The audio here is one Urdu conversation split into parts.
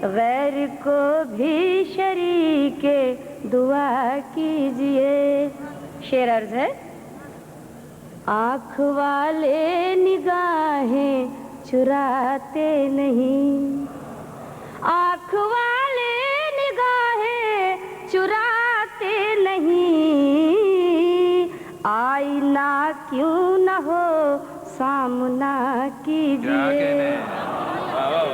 غیر کو بھی شریک دعا کیجئے. شعر عرض ہے: آنکھ والے نگاہیں چراتے نہیں، آنکھ والے نگاہیں چراتے نہیں، آئینہ کیوں نہ ہو سامنا کیجئے.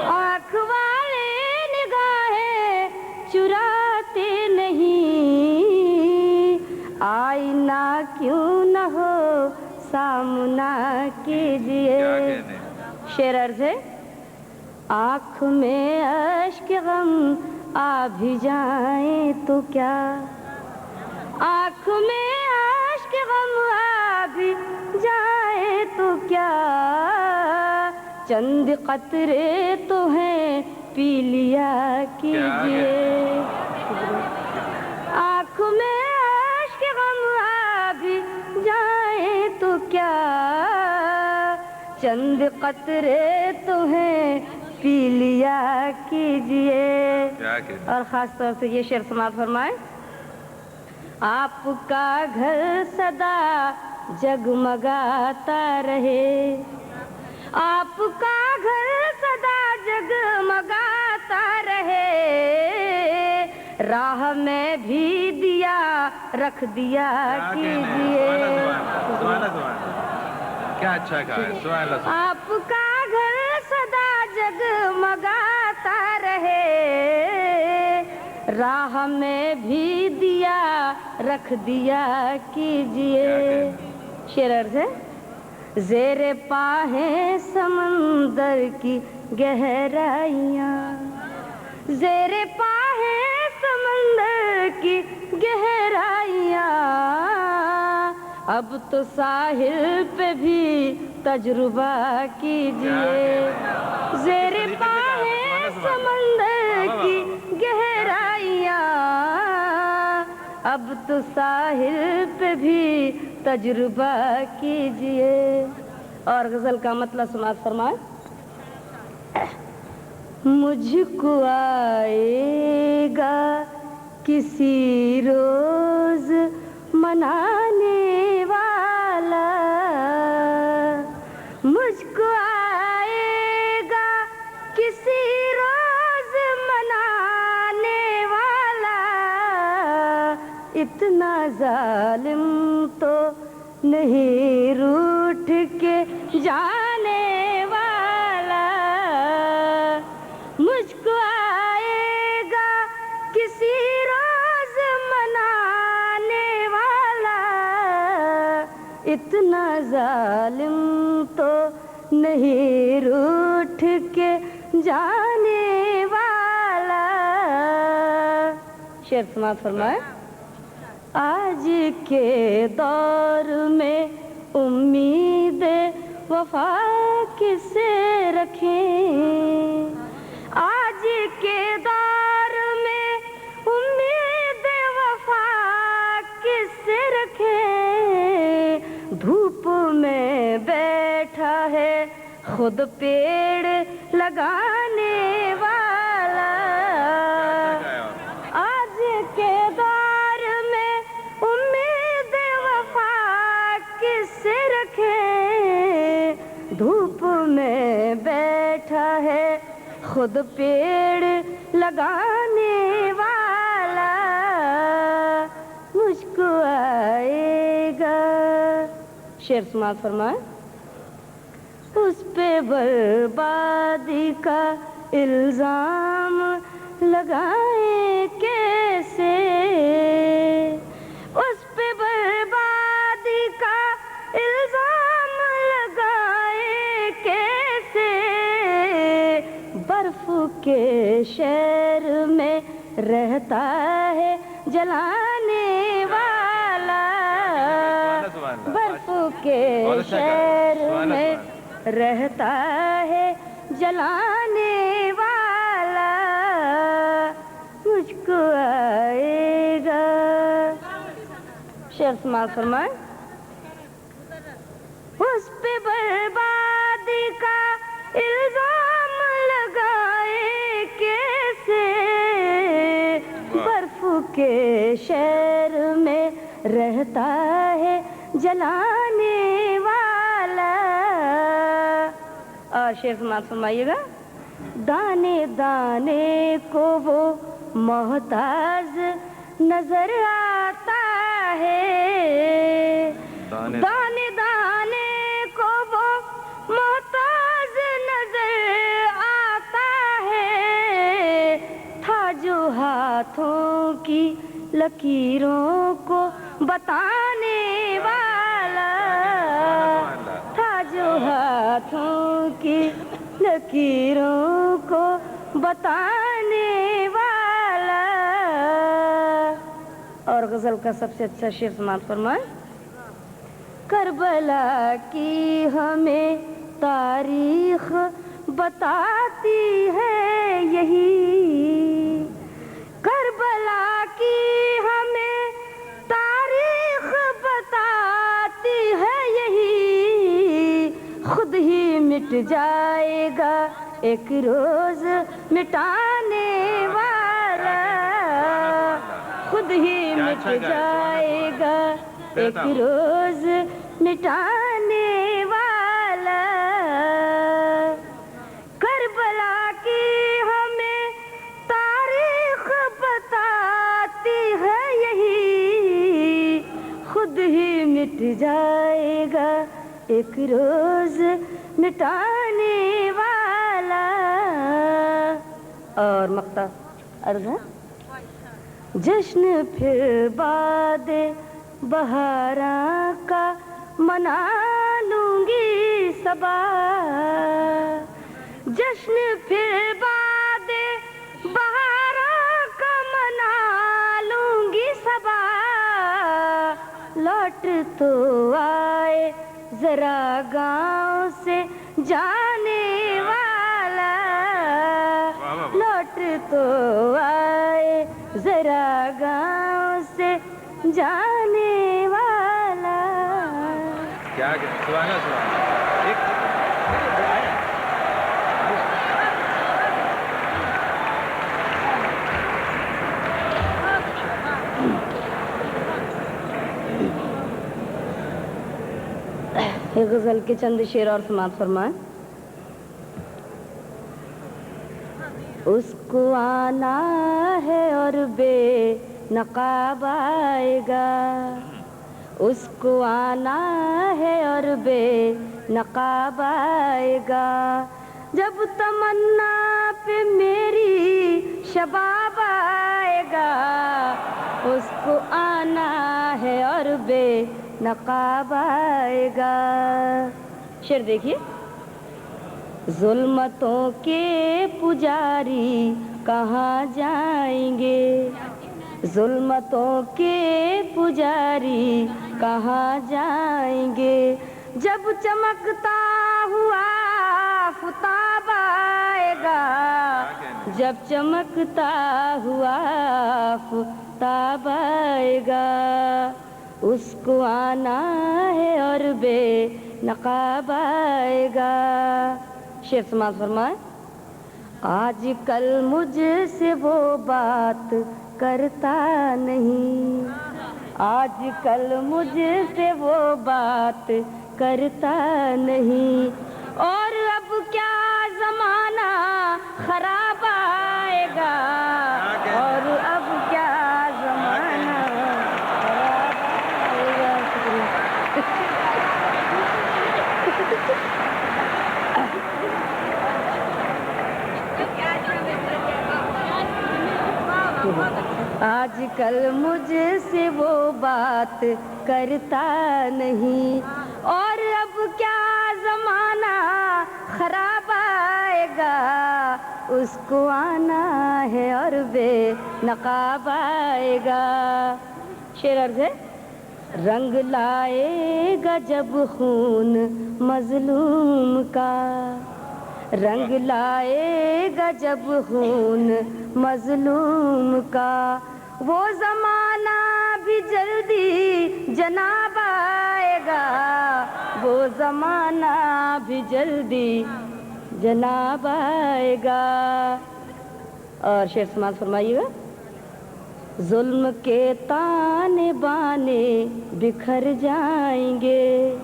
آنکھ والے نگاہیں چراتے نہیں، آئینہ کیوں نہ ہو سامنا کیجئے. شعر عرض ہے: آنکھ میں اشک غم آ بھی جائیں تو کیا، آنکھ میں اشک غم آ بھی جائیں تو کیا، چند قطرے تو ہیں پی لیا کیجئے. آنکھ میں اشک غم آ بھی جائیں تو کیا، چند قطرے تو ہیں پی لیا کیجئے. اور خاص طور سے یہ شعر سماعت فرمائیں: آپ کا گھر سدا جگمگاتا رہے، آپ کا گھر سدا جگمگاتا رہے، راہ میں بھی دیا رکھ دیا کیجئے. کیا اچھا کہا ہے، سبحان اللہ. آپ کا گھر سدا جگمگاتا رہے، راہ میں بھی دیا رکھ دیا کیجئے. شعر عرض ہے: زیر پا ہیں سمندر کی گہرائیاں، زیر پا ہیں سمندر کی گہرائیاں، اب تو ساحل پہ بھی تجربہ کیجئے. زیر پا ہیں سمندر کی گہرائیاں، اب تو ساحل پہ بھی تجربہ کیجئے. اور غزل کا مطلب سماعت فرمائیں: مجھ کو آئے گا کسی روز منانے والا، مجھ کو آئے گا کسی روز منانے والا، اتنا ظالم تو نہیں روٹھ کے جانے والا، مجھ کو آئے گا کسی روز منانے والا، اتنا ظالم تو نہیں روٹھ کے جانے والا. شعر سماعت فرمائے: آج کے دور میں امید وفا کس سے رکھیں، آج کے دور میں امید وفا کس سے رکھیں، دھوپ میں بیٹھا ہے خود پیڑ لگانے والا، آج کے دور میں امید وفا کس سے رکھیں، دھوپ میں بیٹھا ہے خود پیڑ لگانے والا، مجھ کو آئے گا. شعر سماعت فرمائیں: اس پہ بربادی کا الزام لگائیں کیسے، اس پہ بربادی کا الزام لگائیں کیسے، برف کے شہر میں رہتا ہے جلانے والا، برف کے شہر میں رہتا ہے جلانے والا، مجھ کو آئے گا. شعر سماعت فرمائیں: اس پہ بربادی کا الزام لگائے کیسے، شہر میں رہتا ہے جلانے والا. اور شعر سماعت فرمائیے گا. دانے دانے کو وہ محتاج نظر آتا ہے. دانے دانے کو وہ محتاج نظر آتا ہے. تھا جو ہاتھوں کی لکیروں کو بتانے والا. تھا جو ہاتھوں کی لکیروں کو بتانے والا. اور غزل کا سب سے اچھا شعر سماعت فرمائیں. کربلا کی ہمیں تاریخ بتاتی ہے یہی. کربلا کی ہمیں تاریخ بتاتی ہے یہی. خود ہی مٹ جائے گا ایک روز مٹانے والا. خود ہی مٹ جائے گا ایک روز مٹانے والا. کربلا کی ہمیں تاریخ بتاتی ہے یہی. خود ہی مٹ جائے گا ایک روز مٹانے والا. اور مقطع عرض ہے. جشن پھر باد بہاراں کا منا لوں گی صبا. جشن پھر باد بہاراں کا منا لوں گی صبا. لوٹ تو آئے ذرا گاؤں سے جانے والا. لوٹ تو آئے ذرا گاؤں سے جانے والا. کیا سبحان یہ غزل کے چند شعر اور سماعت فرمائیں. اس کو آنا ہے اور بے نقاب آئے گا. اس کو آنا ہے اور بے نقاب آئے گا. جب تمنا پہ میری شباب آئے گا. اس کو آنا ہے اور بے نقاب آئے گا. شعر دیکھیے. ظلمتوں کے پجاری کہاں جائیں گے. ظلمتوں کے پجاری کہاں جائیں گے. جب چمکتا ہوا آفتاب آئے گا. جب چمکتا ہوا آفتاب آئے گا. اس کو آنا ہے اور بے نقاب آئے گا. شعر سماعت فرمائے. آج کل مجھ سے وہ بات کرتا نہیں. آج کل مجھ سے وہ بات کرتا نہیں. اور اب کیا زمانہ خراب آئے گا. اور اب کیا زمانہ خراب آئے گا. آج کل مجھ سے وہ بات کرتا نہیں. اور اب کیا زمانہ خراب آئے گا. اس کو آنا ہے اور بے نقاب آئے گا. شعر عرض ہے. رنگ لائے گا جب خون مظلوم کا. رنگ لائے گا جب خون مظلوم کا. وہ زمانہ بھی جلدی جناب آئے گا. وہ زمانہ بھی جلدی جناب آئے گا. اور شعر سماعت فرمائیے گا. ظلم کے تانے بانے بکھر جائیں گے،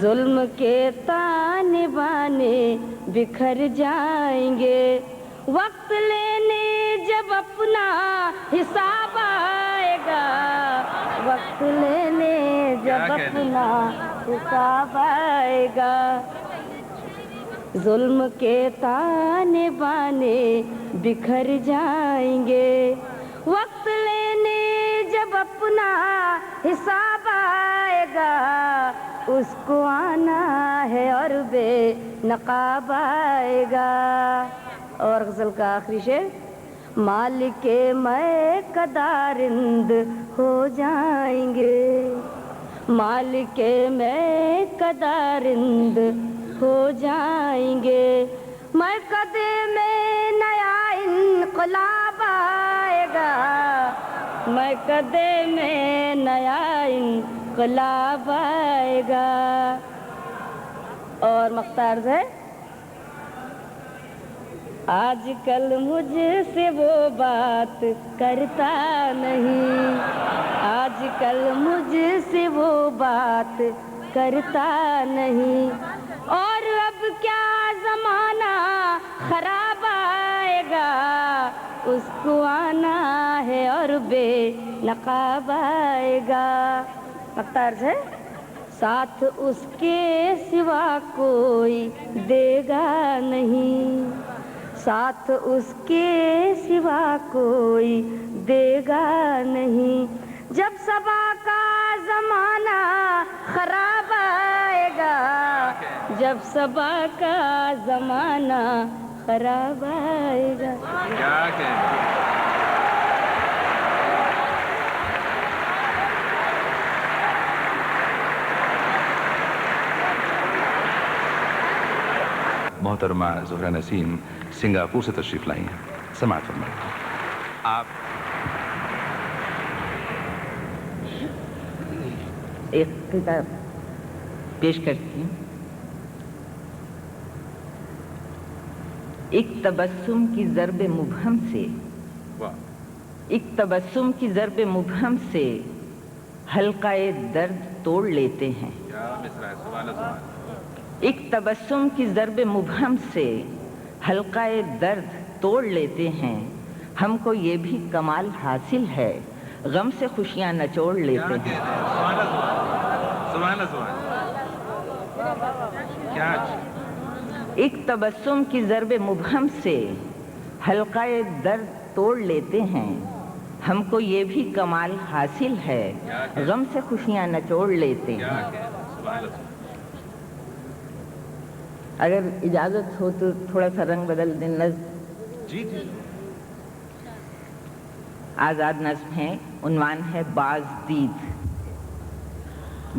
ظلم کے تانے بانے بکھر جائیں گے، وقت لینے جب اپنا حساب آئے گا، وقت لینے جب اپنا حساب آئے گا، ظلم کے تانے بانے بکھر جائیں گے، وقت لینے جب اپنا حساب آئے گا، اس کو آنا ہے اور بے نقاب آئے گا۔ اور غزل کا آخری شعر، مالک میں قدارند ہو جائیں گے، مالک میں قدارند ہو جائیں گے، میں قدے میں نیا انقلاب آئے گا، میں قدے میں نیا انقلاب آئے گا۔ اور مختار ہے، آج کل مجھ سے وہ بات کرتا نہیں، آج کل مجھ سے وہ بات کرتا نہیں، اور اب کیا زمانہ خراب آئے گا، اس کو آنا ہے اور بے نقاب آئے گا۔ مختار ہے، ساتھ اس کے سوا کوئی دے گا نہیں، ساتھ اس کے سوا کوئی دے گا نہیں، جب صبا کا زمانہ خراب آئے گا، جب صبا کا زمانہ خراب آئے گا۔ محترمہ زہرہ نسیم سنگاپور سے تشریف لائی ہیں، سماعت فرمائیں۔ آپ ایک کتاب پیش کرتی ہوں، ایک تبسم کی ضرب مبہم سے، ایک تبسم کی ضرب مبہم سے حلقہ درد توڑ لیتے ہیں، ایک تبسم کی ضرب مبہم سے حلقہ درد توڑ لیتے ہیں، ہم کو یہ بھی کمال حاصل ہے، غم سے خوشیاں نچوڑ لیتے ہیں۔ ایک تبسم کی ضرب مبہم سے حلقہ درد توڑ لیتے ہیں، ہم کو یہ بھی کمال حاصل ہے، غم سے خوشیاں نچوڑ لیتے ہیں۔ اگر اجازت ہو تو تھوڑا سا رنگ بدل دیں نظم۔ جی جی، آزاد نظم ہے، عنوان ہے باز دید۔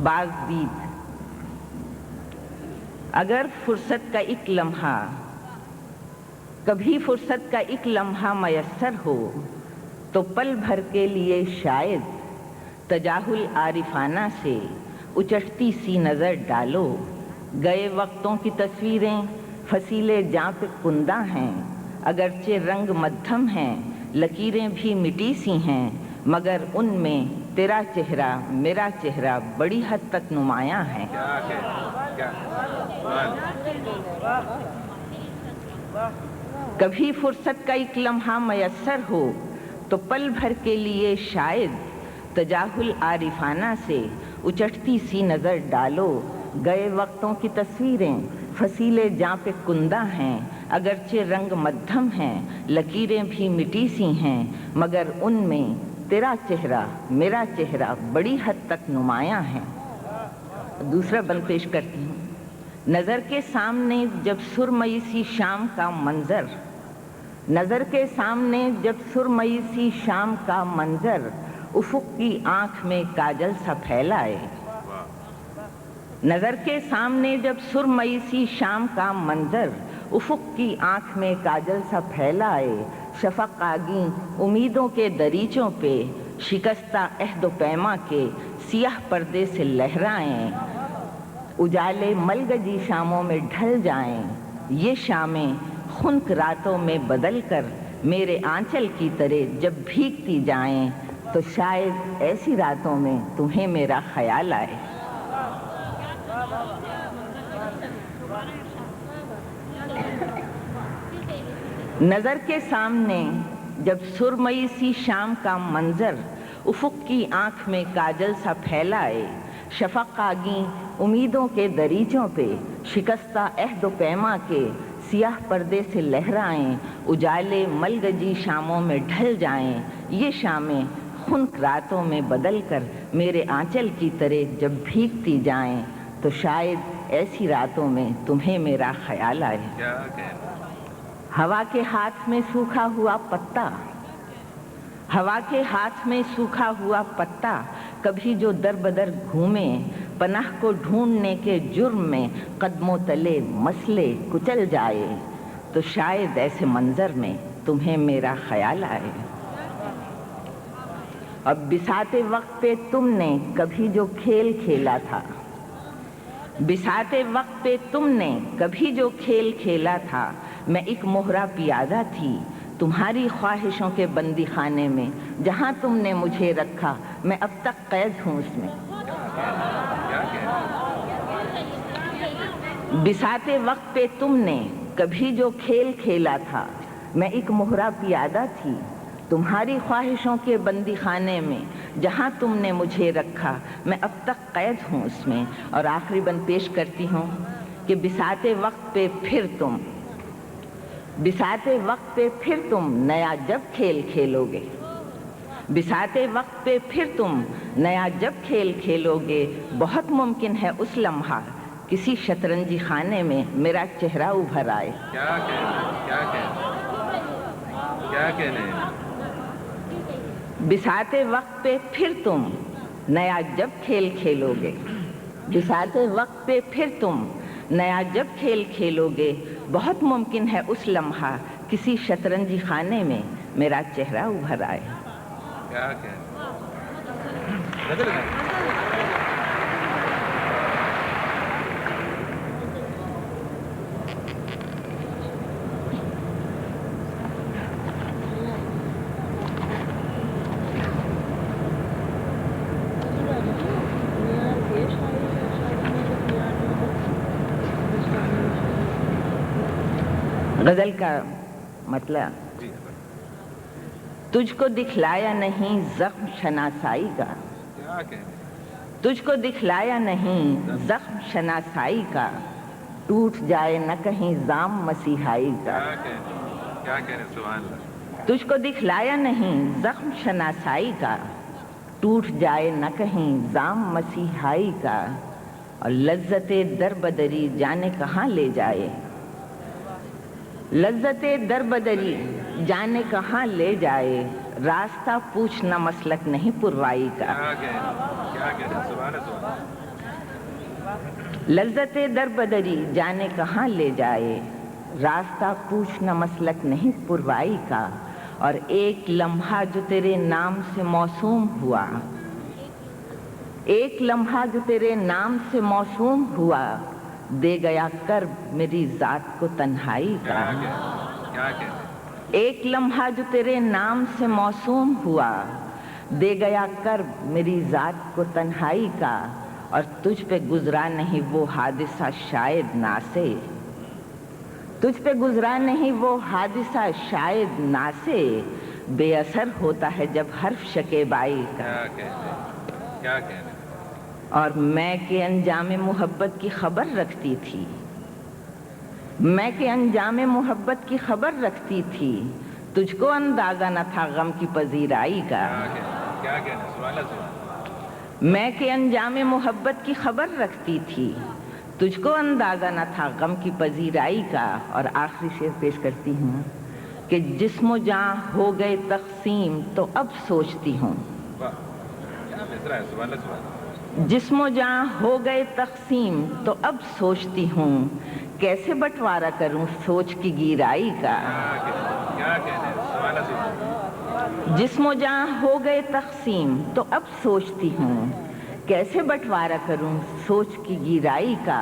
باز دید، اگر فرصت کا ایک لمحہ، کبھی فرصت کا ایک لمحہ میسر ہو تو پل بھر کے لیے شاید تجاہل عارفانہ سے اچٹتی سی نظر ڈالو، گئے وقتوں کی تصویریں فصیلے جاں پہ کندہ ہیں، اگرچہ رنگ مدھم ہیں، لکیریں بھی مٹی سی ہیں، مگر ان میں تیرا چہرہ میرا چہرہ بڑی حد تک نمایاں ہے۔ کبھی فرصت کا ایک لمحہ میسر ہو تو پل بھر کے لیے شاید تجاہل عارفانہ سے اچٹتی سی نظر ڈالو، گئے وقتوں کی تصویریں فصیلے جاں پہ کندہ ہیں، اگرچہ رنگ مدھم ہیں، لکیریں بھی مٹی سی ہیں، مگر ان میں تیرا چہرہ میرا چہرہ بڑی حد تک نمایاں ہے۔ دوسرا بند پیش کرتی ہوں، نظر کے سامنے جب سرمئی سی شام کا منظر، نظر کے سامنے جب سرمئی سی شام کا منظر، افق کی آنکھ میں کاجل سا پھیلائے، نظر کے سامنے جب سرمئی سی شام کا منظر، افق کی آنکھ میں کاجل سا پھیلائے، شفق آگیں امیدوں کے دریچوں پہ شکستہ عہد و پیما کے سیاہ پردے سے لہرائیں، اجالے ملگجی شاموں میں ڈھل جائیں، یہ شامیں خنک راتوں میں بدل کر میرے آنچل کی طرح جب بھیگتی جائیں تو شاید ایسی راتوں میں تمہیں میرا خیال آئے. نظر کے سامنے جب سرمئی سی شام کا منظر افق کی آنکھ میں کاجل سا پھیلائے، شفق آگیں امیدوں کے دریچوں پہ شکستہ عہد و پیما کے سیاہ پردے سے لہرائیں، اجالے ملگجی شاموں میں ڈھل جائیں، یہ شامیں خنک راتوں میں بدل کر میرے آنچل کی طرح جب بھیگتی جائیں تو شاید ایسی راتوں میں تمہیں میرا خیال آئے. ہوا کے ہاتھ میں سوکھا ہوا پتا، ہوا کے ہاتھ میں سوکھا ہوا پتا کبھی جو در بدر گھومے، پناہ کو ڈھونڈنے کے جرم میں قدموں تلے مسلے کچل جائے تو شاید ایسے منظر میں تمہیں میرا خیال آئے. اب بساتے وقت پہ تم نے کبھی جو کھیل کھیلا تھا، بساتے وقت پہ تم نے کبھی جو کھیل کھیلا تھا، میں ایک مہرہ پیادہ تھی تمہاری خواہشوں کے بندی خانے میں، جہاں تم نے مجھے رکھا میں اب تک قید ہوں اس میں. بساتے وقت پہ تم نے کبھی جو کھیل کھیلا تھا، میں ایک مہرہ پیادہ تھی تمہاری خواہشوں کے بندی خانے میں، جہاں تم نے مجھے رکھا میں اب تک قید ہوں اس میں. اور آخری بند پیش کرتی ہوں کہ بساتے وقت پہ پھر تم، بساتے وقت پہ پھر تم نیا جب کھیل کھیلو گے، بساتے وقت پہ پھر تم نیا جب کھیل کھیلو گے، بہت ممکن ہے اس لمحہ کسی شطرنجی خانے میں میرا چہرہ ابھر آئے. کیا کہنے بساتے وقت پہ پھر تم نیا جب کھیل کھیلو گے، بساتے وقت پہ پھر تم نیا جب کھیل کھیلو گے، بہت ممکن ہے اس لمحہ کسی شطرنجی خانے میں میرا چہرہ ابھر آئے. کیا کہنے غزل کا مطلب، تجھ کو دکھلایا نہیں زخم شناسائی کا، تجھ کو دکھلایا نہیں زخم شناسائی کا، ٹوٹ جائے نہ کہیں زام مسیحائی کا. تجھ کو دکھلایا نہیں زخم شناسائی کا، ٹوٹ جائے نہ کہیں زام مسیحائی کا، اور لذت در بدری جانے کہاں لے جائے، لذت در بدری جانے کہاں لے جائے، راستہ پوچھنا مسلک نہیں پروائی کا. لذت در بدری جانے کہاں لے جائے، راستہ پوچھنا مسلک نہیں پروائی کا، اور ایک لمحہ جو تیرے نام سے موسوم ہوا، ایک لمحہ جو تیرے نام سے موسوم ہوا، دے گیا کرب میری ذات کو تنہائی کا. ایک لمحہ جو تیرے نام سے موسوم ہوا، دے گیا کرب میری ذات کو تنہائی کا، اور تجھ پہ گزرا نہیں وہ حادثہ شاید ناسے، تجھ پہ گزرا نہیں وہ حادثہ شاید ناسے، بے اثر ہوتا ہے جب حرف شکیبائی کا. اور میں کہ انجام محبت کی خبر رکھتی تھی، میں کہ انجام محبت کی خبر رکھتی تھی، تجھ کو اندازہ نہ تھا غم کی پذیرائی کا. میں کہ انجام محبت کی خبر رکھتی تھی، تجھ کو اندازہ نہ تھا غم کی پذیرائی کا. اور آخری شعر پیش کرتی ہوں کہ جسم و جاں ہو گئے تقسیم تو اب سوچتی ہوں، جسم و جاں ہو گئے تقسیم تو اب سوچتی ہوں، کیسے بٹوارا کروں سوچ کی گیرائی کا. جسم و جاں ہو گئے تقسیم تو اب سوچتی ہوں، کیسے بٹوارا کروں سوچ کی گیرائی کا.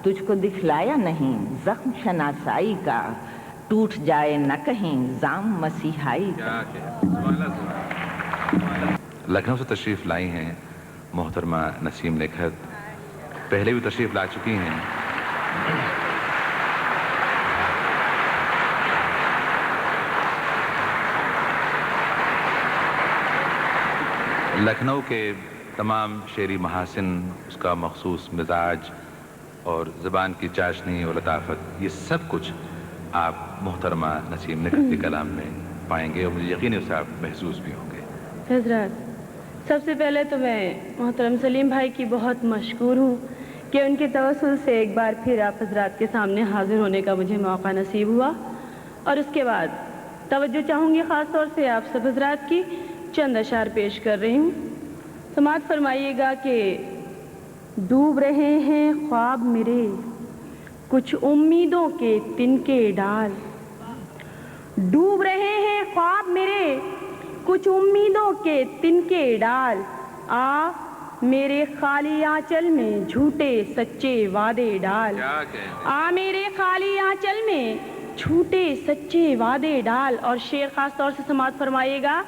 تجھ کو دکھلایا نہیں زخم شناسائی کا، ٹوٹ جائے نہ کہیں زام مسیحائی کا۔ لکھنؤ سے تشریف لائی ہیں محترمہ نسیم نکھت، پہلے بھی تشریف لا چکی ہیں۔ لکھنؤ کے تمام شعری محاسن، اس کا مخصوص مزاج اور زبان کی چاشنی اور لطافت، یہ سب کچھ آپ محترمہ نسیم نکھت کے کلام میں پائیں گے، اور مجھے یقین ہے اسے آپ محسوس بھی ہوں گے۔ حضرات، سب سے پہلے تو میں محترم سلیم بھائی کی بہت مشکور ہوں کہ ان کے توسل سے ایک بار پھر آپ حضرات کے سامنے حاضر ہونے کا مجھے موقع نصیب ہوا، اور اس کے بعد توجہ چاہوں گی خاص طور سے آپ سب حضرات کی، چند اشعار پیش کر رہی ہوں۔ سماعت فرمائیے گا کہ ڈوب رہے ہیں خواب میرے کچھ امیدوں کے تنکے ڈال، ڈوب رہے ہیں خواب میرے کچھ امیدوں کے تنکے ڈال، آ میرے خالی آنچل میں جھوٹے سچے وعدے ڈال، آ میرے خالی آنچل میں جھوٹے سچے وعدے ڈال۔ اور شعر خاص طور سے سماعت فرمائیے گا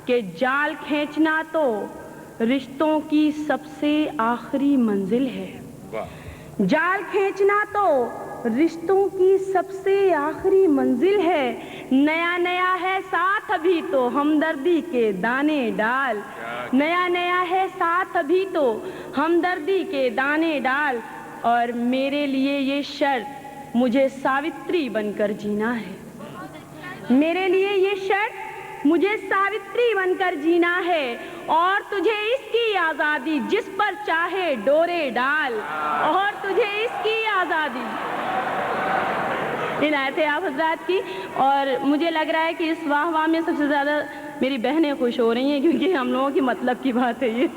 کہ جال کھینچنا تو رشتوں کی سب سے آخری منزل ہے، جال کھینچنا تو رشتوں کی سب سے آخری منزل ہے، نیا نیا ہے ساتھ ابھی تو ہمدردی کے دانے ڈال، نیا نیا ہے ساتھ ابھی تو ہمدردی کے دانے ڈال، اور میرے لیے یہ شرط مجھے ساوتری بن کر جینا ہے، میرے لیے یہ شرط مجھے ساوتری بن کر جینا ہے، اور تجھے اس کی آزادی جس پر چاہے ڈورے ڈال، اور تجھے اس کی آزادی عنایت ہے آپ حضرات کی۔ اور مجھے لگ رہا ہے کہ اس واہ واہ میں سب سے زیادہ میری بہنیں خوش ہو رہی ہیں، کیونکہ ہم لوگوں کی مطلب کی بات ہے یہ۔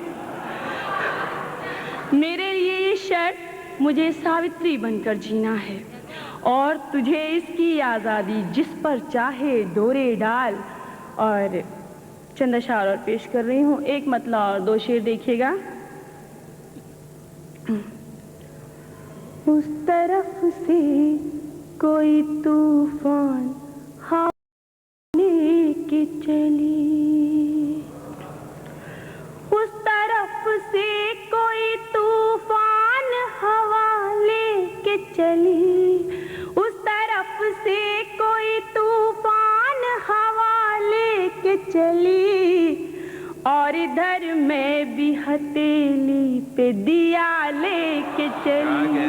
میرے لیے یہ شرط مجھے ساوتری بن کر جینا ہے، اور تجھے اس کی آزادی جس پر چاہے ڈورے ڈال۔ اور چند اشعار اور پیش کر رہی ہوں، ایک مطلع اور دو شعر دیکھیے گا۔ اس طرف سے کوئی طوفان ہوا لے کے چلی، اس طرف سے کوئی طوفان ہوا لے کے چلی، اس طرف سے کوئی طوفان ہوا لے کے چلی، اور ادھر میں بھی ہتھیلی پہ دیا لے کے چلی،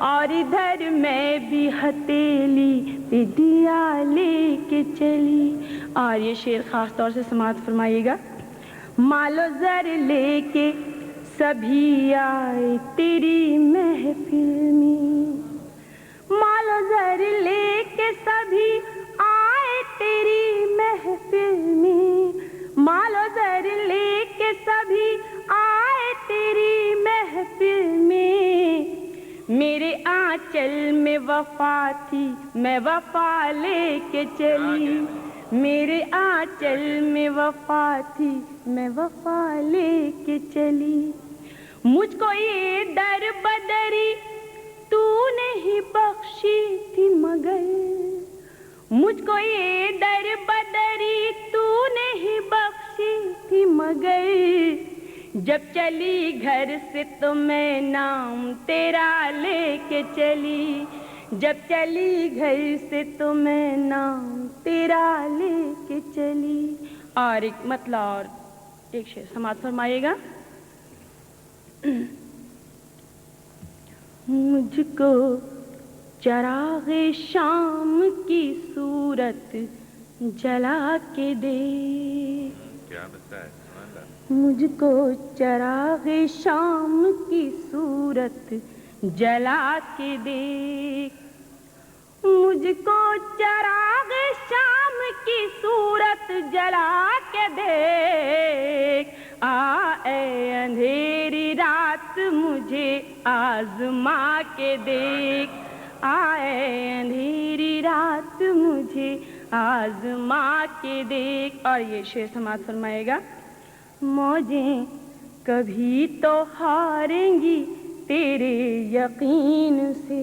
اور ادھر میں بھی ہتھیلی پہ دیا لے کے چلی۔ اور یہ شعر خاص طور سے سماعت فرمائیے گا۔ مال و زر لے کے سبھی آئے تیری محفل میں، مال و زر لے کے سبھی آئے تیری محفل میں، مال و زر لے کے سبھی آئے تیری محفل میں، میرے آنچل میں وفا تھی میں وفا لے کے چلی، میرے آنچل میں وفا تھی میں وفا لے کے چلی، مجھ کو یہ در بدری تو نہیں بخشی تھی مگر، مجھ کو یہ در بدری تو نہیں بخشی تھی مگر، جب چلی گھر سے تو میں نام تیرا لے کے چلی، جب چلی گھر سے تو میں نام تیرا لے کے چلی۔ اور ایک مطلع اور ایک شعر سماعت فرمائیے گا۔ مجھ کو چراغ شام کی صورت جلا کے دے، مجھ کو چراغ شام کی صورت جلا کے دے، مجھ کو چراغ شام کی صورت جلا کے دیکھ، اے اندھیری رات مجھے آزما کے دیکھ، اے اندھیری رات مجھے آزما کے دیکھ۔ اور یہ شعر سماعت فرمائے گا۔ موجیں کبھی تو ہاریں گی تیرے یقین سے،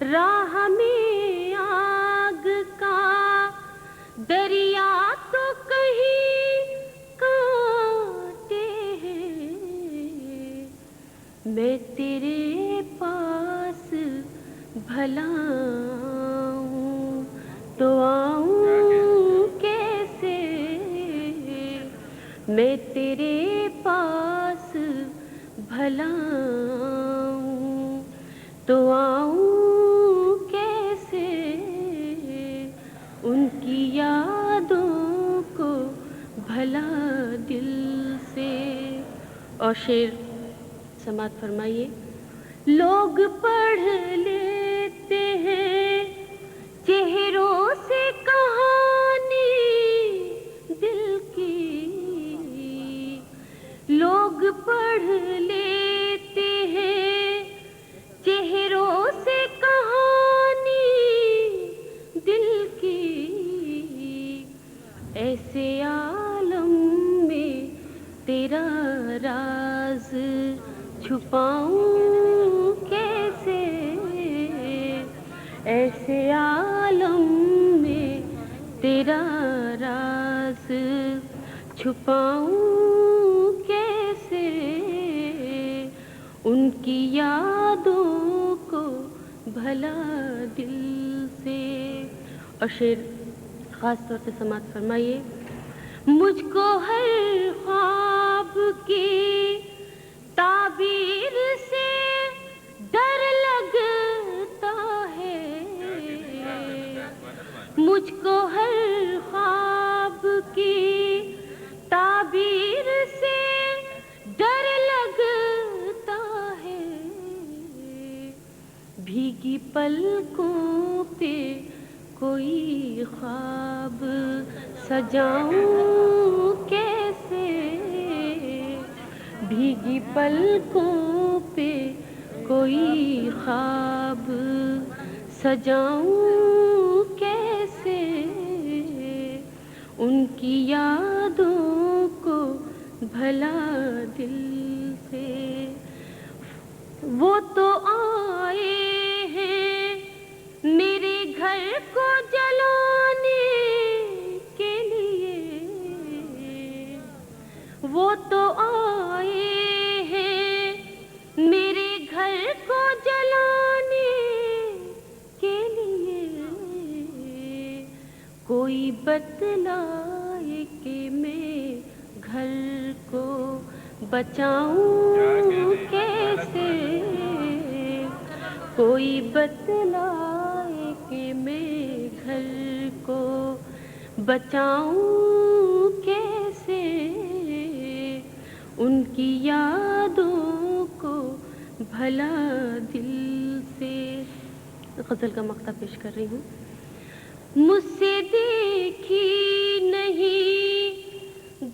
راہ میں آگ کا دریا تو کہیں کانٹے ہیں، میں تیرے پاس بھلا آؤں تو آؤں کیسے، میں تیرے پاس بھلا آؤں تو آؤں کیسے، ان کی یادوں کو بھلا دل سے۔ اور شعر سماعت فرمائیے۔ لوگ پڑھ لیتے ہیں چہروں سے کہانی دل کی، لوگ پڑھ لیتے ہیں چہروں سے کہانی دل کی، ایسے عالم میں تیرا راز چھپاؤں کیسے، ایسے عالم میں تیرا راز چھپاؤں کیسے، ان کی یادوں کو بھلا دل سے۔ اور شعر خاص طور سے سماعت فرمائیے۔ مجھ کو ہر خواب کی تعبیر سے ڈر لگتا ہے، مجھ کو ہر خواب کی تعبیر سے ڈر لگتا ہے، بھیگی پلکوں پہ کوئی خواب سجاؤں کیسے، بھیگی پلکوں پہ کوئی خواب سجاؤں کیسے، ان کی یادوں کو بھلا دل سے۔ وہ تو آئے ہیں میرے گھر کو جلانے کے لیے، وہ تو آئے ہیں میرے گھر کو جلانے کے لیے، کوئی بتلائے کہ میں گھر کو بچاؤں کیسے، کوئی بتلائے کہ میں گھر کو بچاؤں کیسے، ان کی یادوں کو بھلا دل سے۔ غزل کا مقطع پیش کر رہی ہوں۔ مجھ سے دیکھی نہیں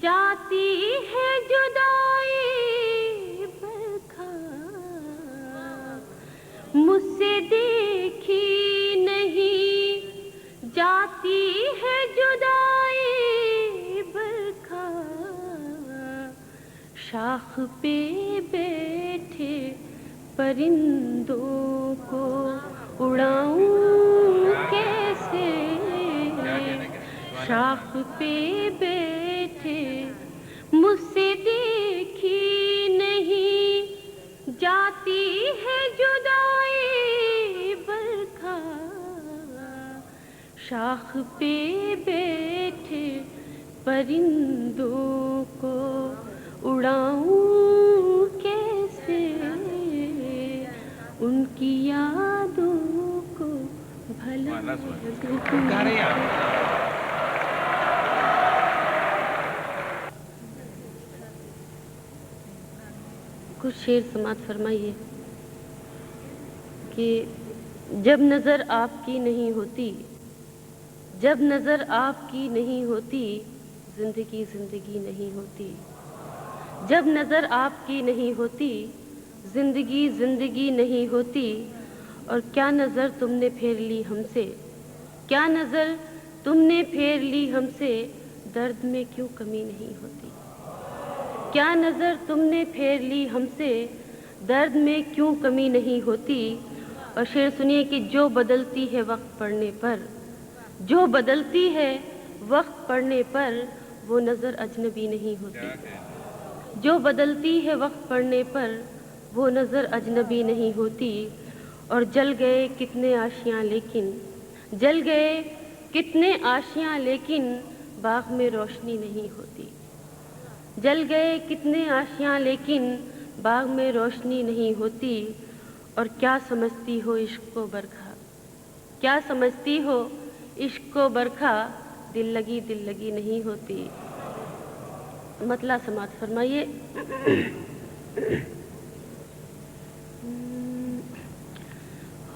جاتی ہے جدائی برکھا، مجھ سے دیکھی نہیں جاتی ہے جدائی برکھا، شاخ پہ بیٹھے پرندوں کو اڑاؤں کیسے، شاخ پہ بیٹھے مجھ سے دیکھی نہیں جاتی ہے جدائی برکھا، شاخ پہ بیٹھے پرندوں کو اڑاؤں کیسے، ان کی یادوں کو بھلا کچھ شعر سماعت فرمائیے کہ جب نظر آپ کی نہیں ہوتی، جب نظر آپ کی نہیں ہوتی زندگی زندگی نہیں ہوتی، جب نظر آپ کی نہیں ہوتی زندگی زندگی نہیں ہوتی، اور کیا نظر تم نے پھیر لی ہم سے، کیا نظر تم نے پھیر لی ہم سے، درد میں کیوں کمی نہیں ہوتی، کیا نظر تم نے پھیر لی ہم سے، درد میں کیوں کمی نہیں ہوتی، اور شعر سنیے کہ جو بدلتی ہے وقت پڑنے پر، جو بدلتی ہے وقت پڑنے پر وہ نظر اجنبی نہیں ہوتی، جو بدلتی ہے وقت پڑنے پر وہ نظر اجنبی نہیں ہوتی، اور جل گئے کتنے آشیاں لیکن، جل گئے کتنے آشیاں لیکن باغ میں روشنی نہیں ہوتی، جل گئے کتنے آشیاں لیکن باغ میں روشنی نہیں ہوتی، اور کیا سمجھتی ہو عشق کو برکھا، کیا سمجھتی ہو عشق کو برکھا، دل لگی نہیں ہوتی۔ مطلع سماعت فرمائیے۔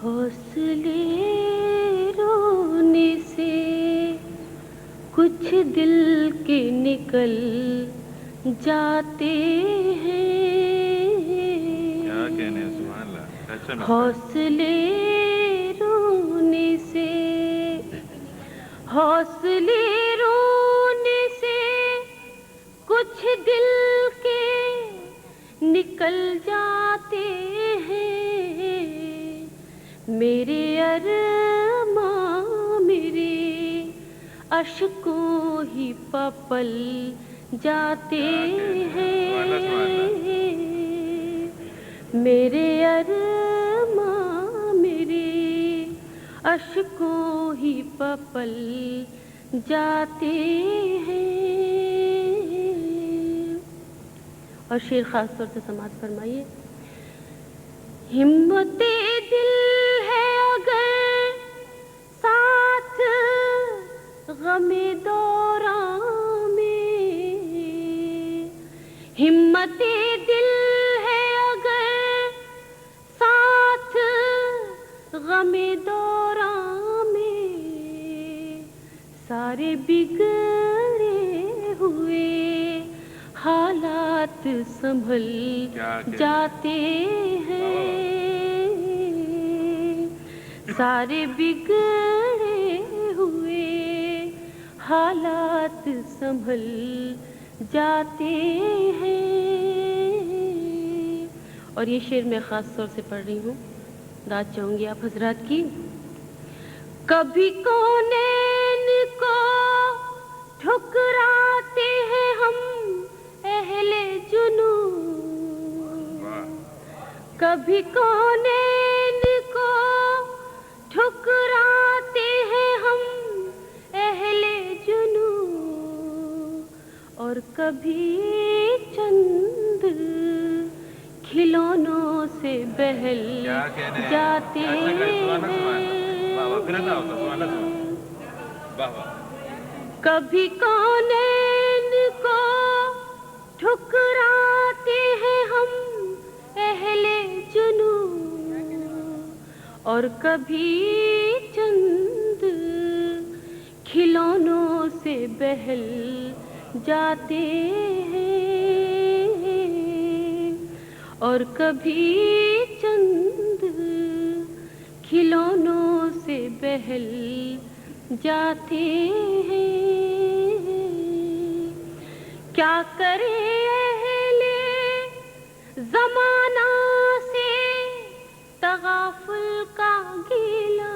حوصلے رونے سے کچھ دل کے نکل جاتے ہیں، کیا کہنے ہیں، سبحان اللہ۔ حوصلے رونے سے، حوصلے رونے سے کچھ دل کے نکل جاتے ہیں، میرے ارماں میرے اشکوں ہی پپل جاتے ہیں، میرے ارماں میرے اشکوں ہی پپل جاتے ہیں۔ اور شعر خاص طور سے سماعت فرمائیے۔ ہمت دل ہے اگر ساتھ غم دوران میں، ہمت دل ہے اگر ساتھ غم دوران میں، سارے بگڑے ہوئے حالات سنبھل جاتے ہیں، سارے بگڑے ہوئے حالات سنبھل جاتے ہیں۔ اور یہ شعر میں خاص طور سے پڑھ رہی ہوں، داد چاہوں گی آپ حضرات کی۔ کبھی کونین کو ٹھکراتے ہیں ہم اہل جنون، کبھی کونین کو ٹھکراتے ہیں ہم اہل جنون، اور کبھی چند کھلونوں سے بہل جاتے ہیں، کبھی کونین کو ٹھکراتے ہیں ہم اہل جنون، اور کبھی چند کھلونوں سے بہل جاتے ہیں، اور کبھی چند کھلونوں سے بہل جاتے ہیں۔ کیا کرے اہل زمانہ سے تغافل کا گیلا،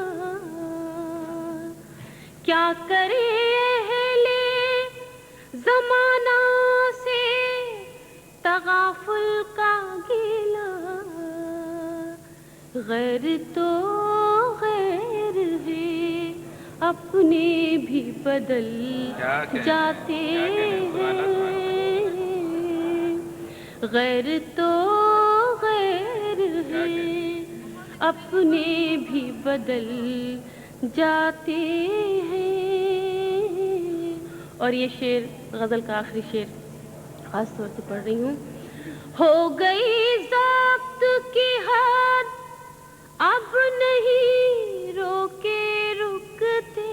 کیا کرے اہل زمانہ سے تغافل کا گیلا، غیر تو غیر ہے اپنے بھی بدل جاتے ہیں، غیر تو غیر ہے اپنے بھی بدل جاتے ہیں۔ اور یہ شعر غزل کا آخری شعر خاص طور سے پڑھ رہی ہوں۔ ہو گئی ضبط کی حد اب نہیں روکے رکتے،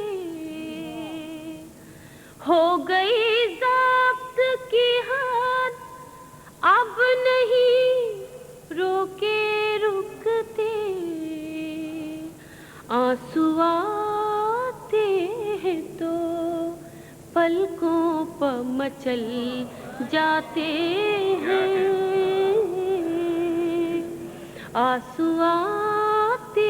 ہو گئی ضبط کی حد اب نہیں روکے رکتے، آنسو آتے ہیں تو پلکوں پر مچل جاتے ہیں، آنسو آتے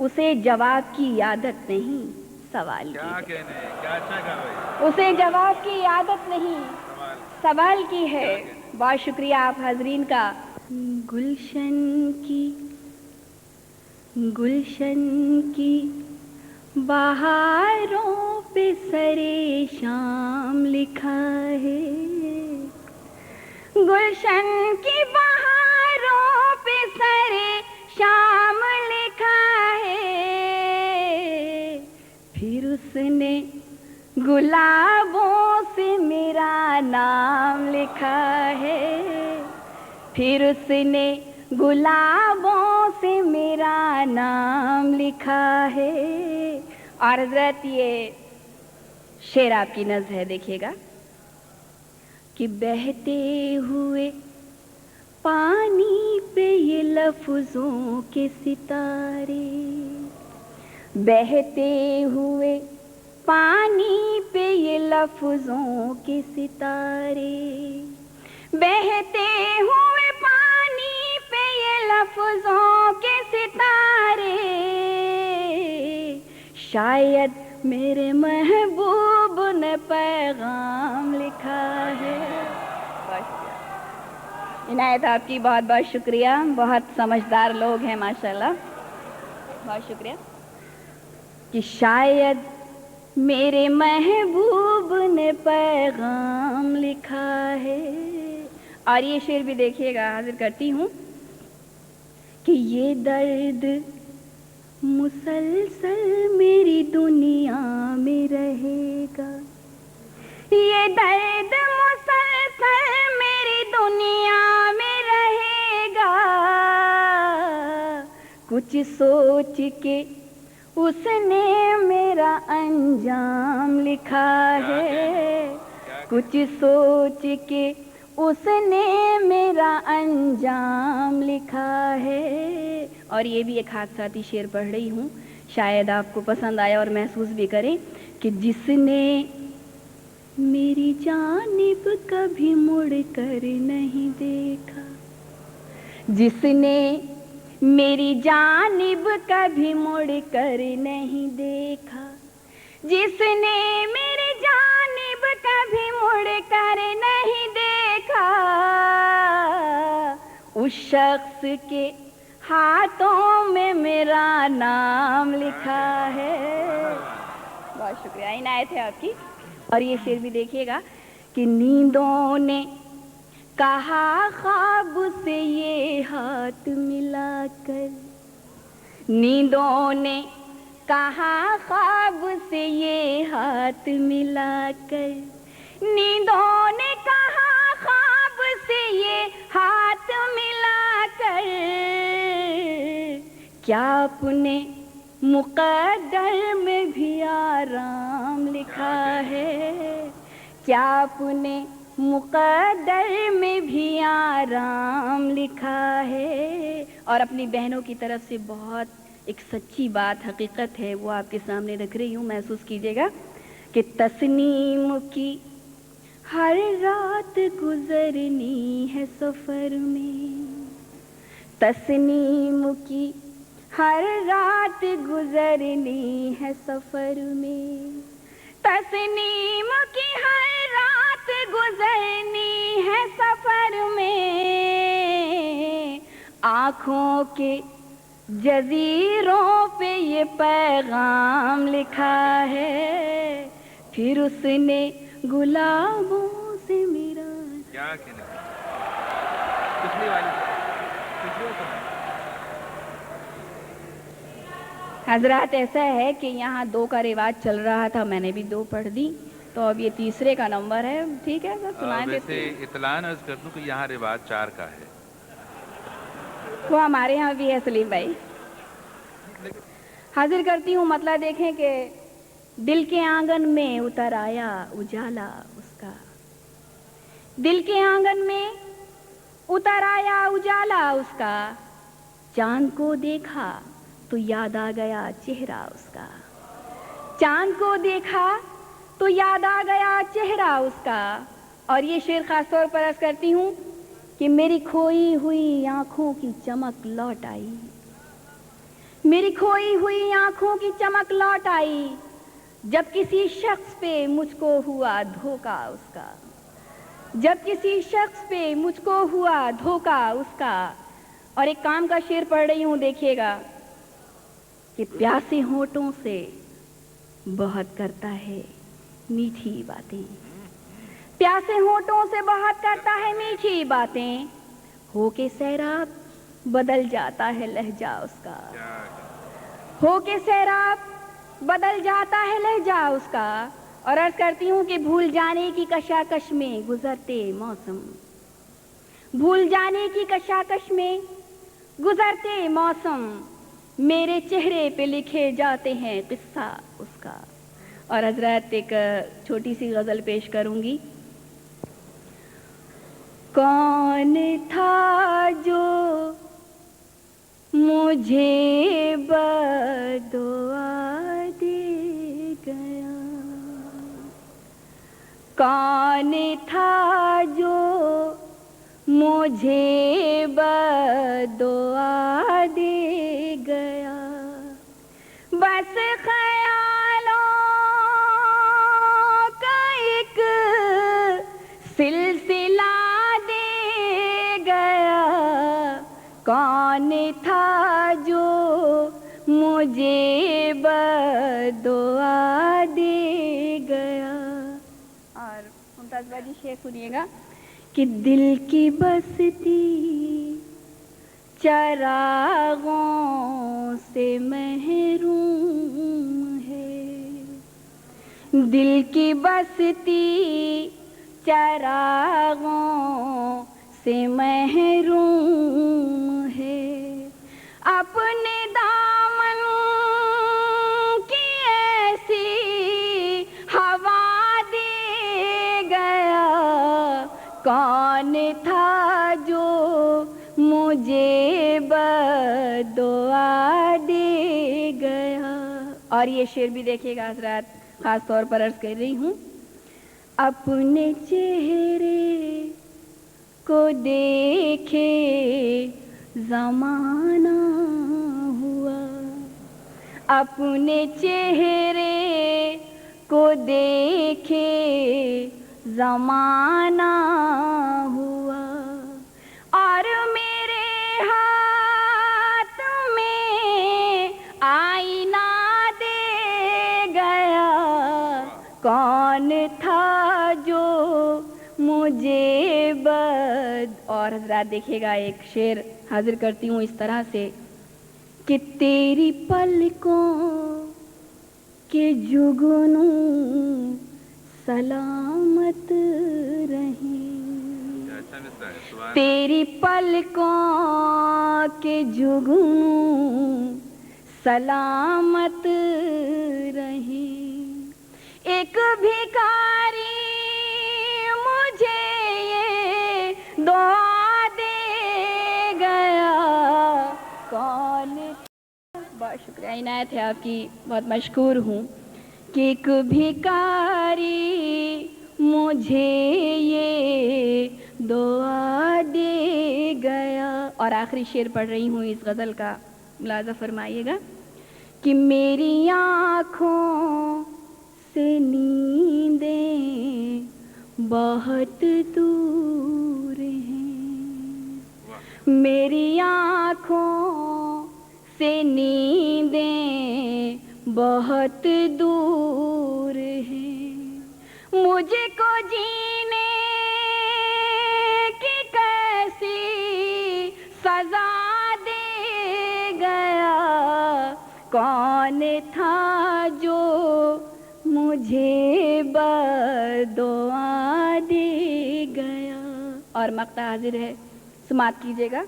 اسے جواب کی عادت نہیں سوال کی کیا ہے. کہنے کیا اچھا کہا بھائی. اسے جواب کی عادت نہیں سوال کی ہے. بہت شکریہ آپ حاضرین کا. گلشن کی بہاروں پہ سرے شام لکھا ہے. گلشن کی بہاروں پہ سرے شام لکھا ہے. پھر اس نے گلابوں سے میرا نام لکھا ہے. پھر اس نے گلابوں سے میرا نام لکھا ہے. اور حضرت یہ شعر آپ کی نظر ہے, دیکھیے گا کہ بہتے ہوئے پانی پہ یہ لفظوں کے ستارے, بہتے ہوئے پانی پہ یہ لفظوں کے ستارے, بہتے ہوئے پانی پہ یہ لفظوں کے ستارے. شاید میرے محبوب نے پیغام لکھا ہے. عنایت آپ کی بہت بہت شکریہ. بہت سمجھدار لوگ ہیں ماشاءاللہ. بہت شکریہ. کہ شاید میرے محبوب نے پیغام لکھا ہے. اور یہ شعر بھی دیکھیے گا, حاضر کرتی ہوں کہ یہ درد مسلسل میری دنیا میں رہے گا. یہ درد مسلسل میری دنیا میں رہے گا. کچھ سوچ کے اس نے میرا انجام لکھا ہے. کچھ سوچ کے اس نے میرا انجام لکھا ہے. اور یہ بھی ایک حادثاتی شعر پڑھ رہی ہوں, شاید آپ کو پسند آیا اور محسوس بھی کریں کہ جس نے میری جانب کبھی مڑ کر نہیں دیکھا, جس نے میری جانب کبھی مڑ کر نہیں دیکھا, جس نے میری جانب کبھی مڑ کر نہیں دیکھا, اس شخص کے ہاتھوں میں میرا نام لکھا ہے. بہت شکریہ, عنایت ہے آپ کی. اور یہ شعر بھی دیکھیے گا کہ نیندوں نے کہا خواب سے یہ ہاتھ ملا کر, نیندوں نے کہا خواب سے یہ ہاتھ ملا کر, نیندوں نے کہا خواب سے یہ ہاتھ ملا کر. کیا اپنے مقدر میں بھی آرام لکھا ہے, کیا اپنے مقدر میں بھی آرام لکھا ہے. اور اپنی بہنوں کی طرف سے بہت ایک سچی بات, حقیقت ہے, وہ آپ کے سامنے رکھ رہی ہوں, محسوس کیجیے گا کہ تسنیم کی ہر رات گزرنی ہے سفر میں, تسنیم کی ہر رات گزرنی ہے سفر میں, تسنیم کی ہر رات گزرنی ہے سفر میں. آنکھوں کے جزیروں پہ یہ پیغام لکھا ہے. پھر اس نے گلابوں سے میرا کیا کہنے پچھلی والی حضرات, ایسا ہے کہ یہاں 2 کا رواج چل رہا تھا, میں نے بھی 2 پڑھ دی, تو اب یہ تیسرے کا نمبر ہے. ٹھیک ہے سر, سنائیں دیتے ہیں. ویسے اطلاع عرض کر دوں کہ یہاں رواج 4 کا ہے. وہ ہمارے یہاں بھی ہے سلیم بھائی. حاضر کرتی ہوں مطلب دیکھیں کہ دل کے آنگن میں اتر آیا اجالا اس کا, دل کے آنگن میں اتر آیا اجالا اس کا, چاند کو دیکھا تو یاد آ گیا چہرہ اس کا, چاند کو دیکھا تو یاد آ گیا چہرہ اس کا. اور یہ شعر خاص طور پر عرض کرتی ہوں کہ میری کھوئی ہوئی آنکھوں کی چمک لوٹ آئی, میری کھوئی ہوئی آنکھوں کی چمک لوٹ آئی جب کسی شخص پہ مجھ کو ہوا دھوکا اس کا، جب کسی شخص پہ مجھ کو ہوا دھوکا اس کا۔ اور ایک کام کا شعر پڑھ رہی ہوں، دیکھیے گا کہ پیاسے ہونٹوں سے بہت کرتا ہے میٹھی باتیں، پیاسے ہونٹوں سے بہت کرتا ہے میٹھی باتیں، ہو کے سیراب بدل جاتا ہے لہجہ اس کا، ہو کے سیراب بدل جاتا ہے لہجہ اس کا۔ اور عرض کرتی ہوں کہ بھول جانے کی کشاکش میں گزرتے موسم، بھول جانے کی کشاکش میں گزرتے موسم، میرے چہرے پہ لکھے جاتے ہیں قصہ اس کا۔ اور حضرات ایک چھوٹی سی غزل پیش کروں گی۔ کون تھا جو مجھے بددعا دے گیا، کون تھا جو مجھے بددعا دے گیا، بس خیالوں کا ایک سلسلہ دے گیا، کون تھا جو مجھے بددعا دے گیا۔ اور ممتاز باجی شعر سنیے گا کہ دل کی بستی چراغوں سے محروم ہے، دل کی بستی چراغوں سے محروم ہے، اپنے دامن کی ایسی ہوا دے گیا، کون تھا جو مجھے بددعا دے گیا۔ اور یہ شعر بھی دیکھیے گا حضرات، خاص طور پر عرض کر رہی ہوں، اپنے چہرے کو دیکھے زمانہ ہوا، اپنے چہرے کو دیکھے زمانہ ہوا، اور میرے ہاتھ میں آئینہ دے گیا، کون تھا جو مجھے اور حضرات دیکھیے گا ایک شعر حاضر کرتی ہوں اس طرح سے کہ تیری پلکوں کے جگنوں سلامت رہیں، تیری پلکوں کے جگنوں سلامت رہیں، ایک بھکاری مجھے یہ دعا دے گیا، کون، بہت شکریہ، عنایت ہے آپ کی، بہت مشکور ہوں، کہ ایک بھکاری مجھے یہ دعا دے گیا۔ اور آخری شعر پڑھ رہی ہوں اس غزل کا، ملاحظہ فرمائیے گا کہ میری آنکھوں سے نیندیں بہت دور ہیں، میری آنکھوں سے نیندیں بہت دور ہیں، مجھے کو جینے کی کیسی سزا دے گیا، کون تھا جو مجھے بددعا دے گیا۔ اور مقطع حاضر ہے، سماعت کیجیے گا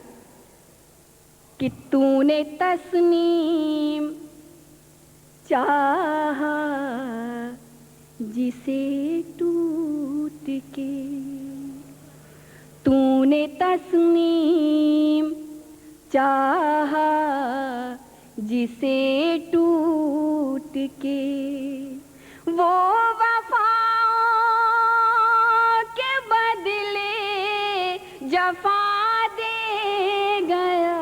کہ تو نے تسنیم چاہا جسے ٹوٹ کے، تو نے تسنیم چاہا جسے ٹوٹ کے، وہ وفاؤں کے بدلے جفا دے گیا،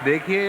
دیکھیے